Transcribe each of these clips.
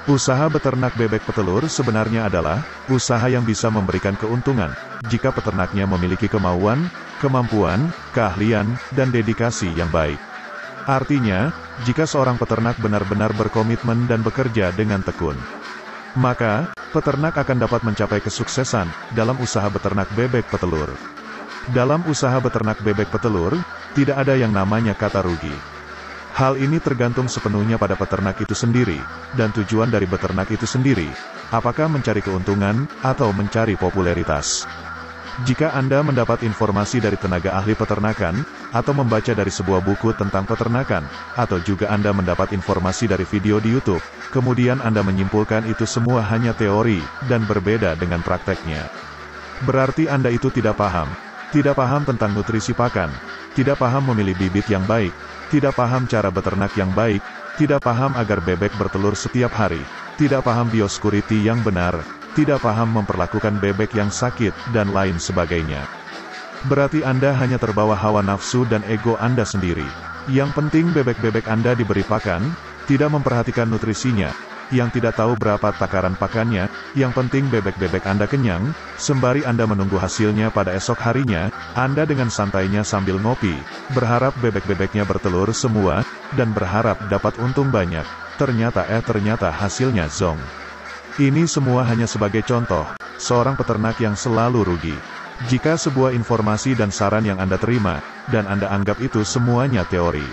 Usaha beternak bebek petelur sebenarnya adalah usaha yang bisa memberikan keuntungan jika peternaknya memiliki kemauan, kemampuan, keahlian, dan dedikasi yang baik. Artinya, jika seorang peternak benar-benar berkomitmen dan bekerja dengan tekun, maka peternak akan dapat mencapai kesuksesan dalam usaha beternak bebek petelur. Dalam usaha beternak bebek petelur, tidak ada yang namanya kata rugi. Hal ini tergantung sepenuhnya pada peternak itu sendiri, dan tujuan dari beternak itu sendiri, apakah mencari keuntungan, atau mencari popularitas. Jika Anda mendapat informasi dari tenaga ahli peternakan, atau membaca dari sebuah buku tentang peternakan, atau juga Anda mendapat informasi dari video di YouTube, kemudian Anda menyimpulkan itu semua hanya teori, dan berbeda dengan prakteknya, berarti Anda itu tidak paham tentang nutrisi pakan, tidak paham memilih bibit yang baik, tidak paham cara beternak yang baik, tidak paham agar bebek bertelur setiap hari, tidak paham biosecurity yang benar, tidak paham memperlakukan bebek yang sakit, dan lain sebagainya. Berarti Anda hanya terbawa hawa nafsu dan ego Anda sendiri. Yang penting bebek-bebek Anda diberi pakan, tidak memperhatikan nutrisinya, yang tidak tahu berapa takaran pakannya, yang penting bebek-bebek Anda kenyang, sembari Anda menunggu hasilnya pada esok harinya, Anda dengan santainya sambil ngopi, berharap bebek-bebeknya bertelur semua, dan berharap dapat untung banyak, ternyata hasilnya zong. Ini semua hanya sebagai contoh, seorang peternak yang selalu rugi. Jika sebuah informasi dan saran yang Anda terima, dan Anda anggap itu semuanya teori,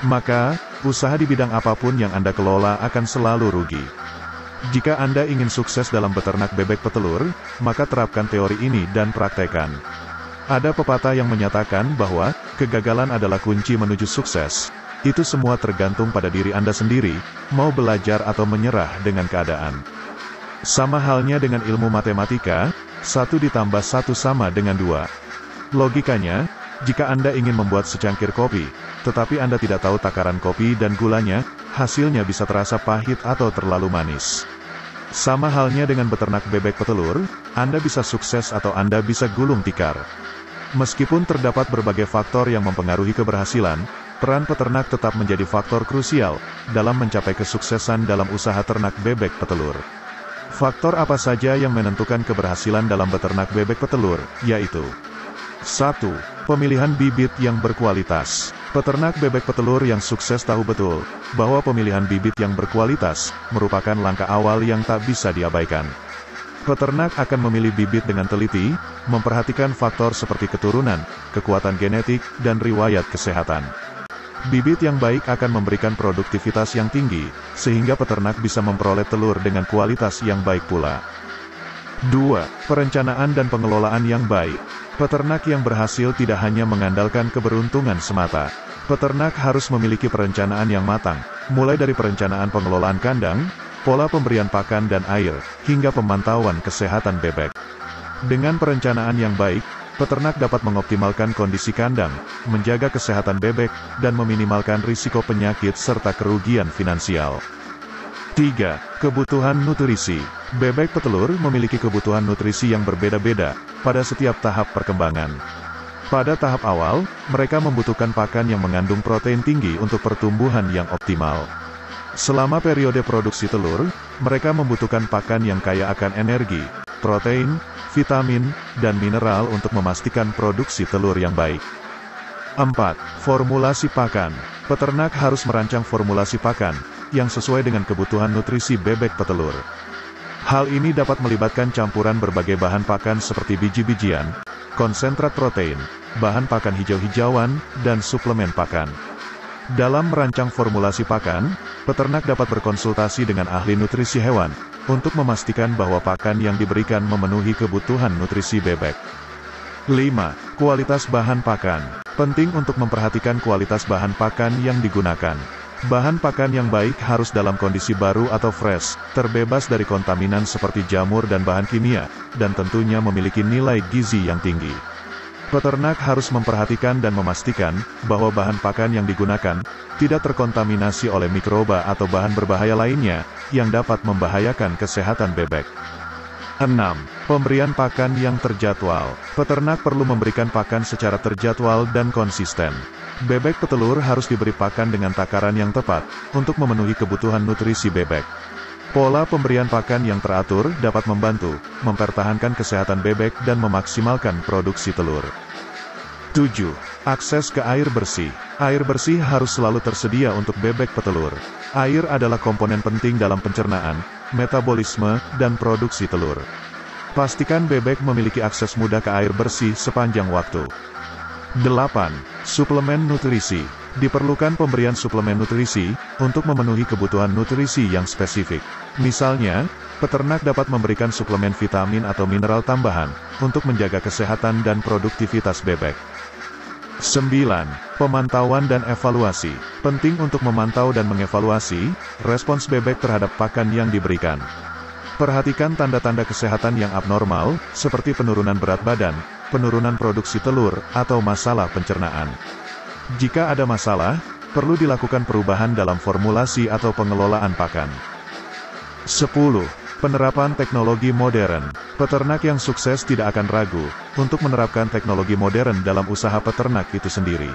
maka, usaha di bidang apapun yang Anda kelola akan selalu rugi. Jika Anda ingin sukses dalam beternak bebek petelur, maka terapkan teori ini dan praktekkan. Ada pepatah yang menyatakan bahwa, kegagalan adalah kunci menuju sukses. Itu semua tergantung pada diri Anda sendiri, mau belajar atau menyerah dengan keadaan. Sama halnya dengan ilmu matematika, 1 ditambah 1 sama dengan 2. Logikanya, jika Anda ingin membuat secangkir kopi, tetapi Anda tidak tahu takaran kopi dan gulanya, hasilnya bisa terasa pahit atau terlalu manis. Sama halnya dengan beternak bebek petelur, Anda bisa sukses atau Anda bisa gulung tikar. Meskipun terdapat berbagai faktor yang mempengaruhi keberhasilan, peran peternak tetap menjadi faktor krusial dalam mencapai kesuksesan dalam usaha ternak bebek petelur. Faktor apa saja yang menentukan keberhasilan dalam beternak bebek petelur, yaitu 1. Pemilihan bibit yang berkualitas. Peternak bebek petelur yang sukses tahu betul bahwa pemilihan bibit yang berkualitas merupakan langkah awal yang tak bisa diabaikan. Peternak akan memilih bibit dengan teliti, memperhatikan faktor seperti keturunan, kekuatan genetik, dan riwayat kesehatan. Bibit yang baik akan memberikan produktivitas yang tinggi, sehingga peternak bisa memperoleh telur dengan kualitas yang baik pula. 2. Perencanaan dan pengelolaan yang baik. Peternak yang berhasil tidak hanya mengandalkan keberuntungan semata. Peternak harus memiliki perencanaan yang matang, mulai dari perencanaan pengelolaan kandang, pola pemberian pakan dan air, hingga pemantauan kesehatan bebek. Dengan perencanaan yang baik, peternak dapat mengoptimalkan kondisi kandang, menjaga kesehatan bebek, dan meminimalkan risiko penyakit serta kerugian finansial. 3. Kebutuhan nutrisi. Bebek petelur memiliki kebutuhan nutrisi yang berbeda-beda pada setiap tahap perkembangan. Pada tahap awal, mereka membutuhkan pakan yang mengandung protein tinggi untuk pertumbuhan yang optimal. Selama periode produksi telur, mereka membutuhkan pakan yang kaya akan energi, protein, vitamin, dan mineral untuk memastikan produksi telur yang baik. 4. Formulasi pakan. Peternak harus merancang formulasi pakan yang sesuai dengan kebutuhan nutrisi bebek petelur. Hal ini dapat melibatkan campuran berbagai bahan pakan seperti biji-bijian, konsentrat protein, bahan pakan hijau-hijauan, dan suplemen pakan. Dalam merancang formulasi pakan, peternak dapat berkonsultasi dengan ahli nutrisi hewan untuk memastikan bahwa pakan yang diberikan memenuhi kebutuhan nutrisi bebek. 5. Kualitas bahan pakan. Penting untuk memperhatikan kualitas bahan pakan yang digunakan. Bahan pakan yang baik harus dalam kondisi baru atau fresh, terbebas dari kontaminan seperti jamur dan bahan kimia, dan tentunya memiliki nilai gizi yang tinggi. Peternak harus memperhatikan dan memastikan bahwa bahan pakan yang digunakan tidak terkontaminasi oleh mikroba atau bahan berbahaya lainnya yang dapat membahayakan kesehatan bebek. 6. Pemberian pakan yang terjadwal. Peternak perlu memberikan pakan secara terjadwal dan konsisten. Bebek petelur harus diberi pakan dengan takaran yang tepat untuk memenuhi kebutuhan nutrisi bebek. Pola pemberian pakan yang teratur dapat membantu mempertahankan kesehatan bebek dan memaksimalkan produksi telur. 7. Akses ke air bersih. Air bersih harus selalu tersedia untuk bebek petelur. Air adalah komponen penting dalam pencernaan, metabolisme, dan produksi telur. Pastikan bebek memiliki akses mudah ke air bersih sepanjang waktu. 8. Suplemen nutrisi. Diperlukan pemberian suplemen nutrisi untuk memenuhi kebutuhan nutrisi yang spesifik. Misalnya, peternak dapat memberikan suplemen vitamin atau mineral tambahan untuk menjaga kesehatan dan produktivitas bebek. 9. Pemantauan dan evaluasi. Penting untuk memantau dan mengevaluasi respons bebek terhadap pakan yang diberikan. Perhatikan tanda-tanda kesehatan yang abnormal, seperti penurunan berat badan, penurunan produksi telur, atau masalah pencernaan. Jika ada masalah, perlu dilakukan perubahan dalam formulasi atau pengelolaan pakan. 10. Penerapan teknologi modern. Peternak yang sukses tidak akan ragu untuk menerapkan teknologi modern dalam usaha peternak itu sendiri.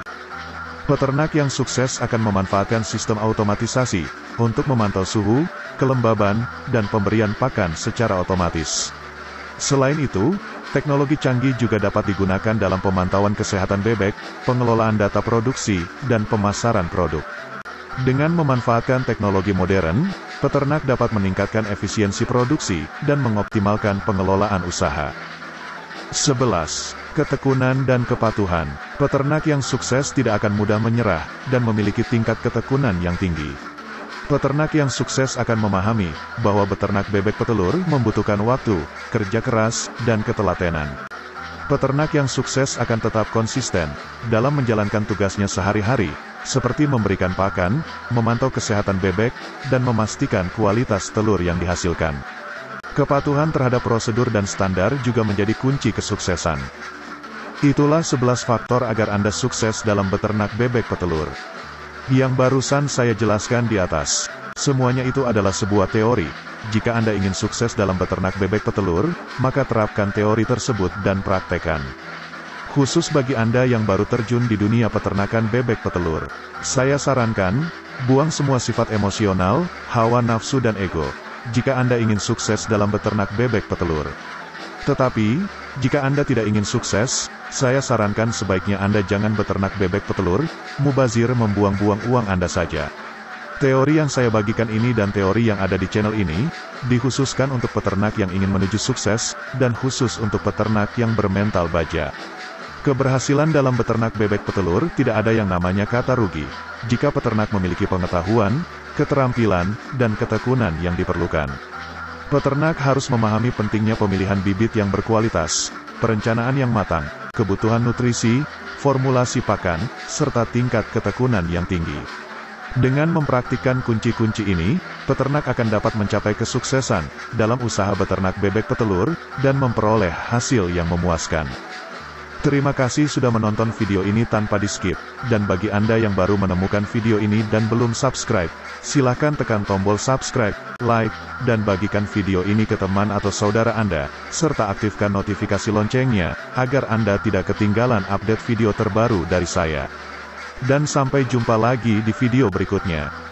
Peternak yang sukses akan memanfaatkan sistem automatisasi untuk memantau suhu, kelembaban, dan pemberian pakan secara otomatis. Selain itu, teknologi canggih juga dapat digunakan dalam pemantauan kesehatan bebek, pengelolaan data produksi, dan pemasaran produk. Dengan memanfaatkan teknologi modern, peternak dapat meningkatkan efisiensi produksi dan mengoptimalkan pengelolaan usaha. 11. Ketekunan dan kepatuhan. Peternak yang sukses tidak akan mudah menyerah dan memiliki tingkat ketekunan yang tinggi. Peternak yang sukses akan memahami bahwa beternak bebek petelur membutuhkan waktu, kerja keras, dan ketelatenan. Peternak yang sukses akan tetap konsisten dalam menjalankan tugasnya sehari-hari, seperti memberikan pakan, memantau kesehatan bebek, dan memastikan kualitas telur yang dihasilkan. Kepatuhan terhadap prosedur dan standar juga menjadi kunci kesuksesan. Itulah 11 faktor agar Anda sukses dalam beternak bebek petelur yang barusan saya jelaskan di atas. Semuanya itu adalah sebuah teori. Jika Anda ingin sukses dalam beternak bebek petelur, maka terapkan teori tersebut dan praktekkan. Khusus bagi Anda yang baru terjun di dunia peternakan bebek petelur, saya sarankan, buang semua sifat emosional, hawa nafsu dan ego, jika Anda ingin sukses dalam beternak bebek petelur. Tetapi, jika Anda tidak ingin sukses, saya sarankan sebaiknya Anda jangan beternak bebek petelur, mubazir membuang-buang uang Anda saja. Teori yang saya bagikan ini dan teori yang ada di channel ini, dikhususkan untuk peternak yang ingin menuju sukses, dan khusus untuk peternak yang bermental baja. Keberhasilan dalam beternak bebek petelur tidak ada yang namanya kata rugi, jika peternak memiliki pengetahuan, keterampilan, dan ketekunan yang diperlukan. Peternak harus memahami pentingnya pemilihan bibit yang berkualitas, perencanaan yang matang, kebutuhan nutrisi, formulasi pakan, serta tingkat ketekunan yang tinggi. Dengan mempraktikkan kunci-kunci ini, peternak akan dapat mencapai kesuksesan dalam usaha beternak bebek petelur dan memperoleh hasil yang memuaskan. Terima kasih sudah menonton video ini tanpa di-skip, dan bagi Anda yang baru menemukan video ini dan belum subscribe, silakan tekan tombol subscribe, like, dan bagikan video ini ke teman atau saudara Anda, serta aktifkan notifikasi loncengnya, agar Anda tidak ketinggalan update video terbaru dari saya. Dan sampai jumpa lagi di video berikutnya.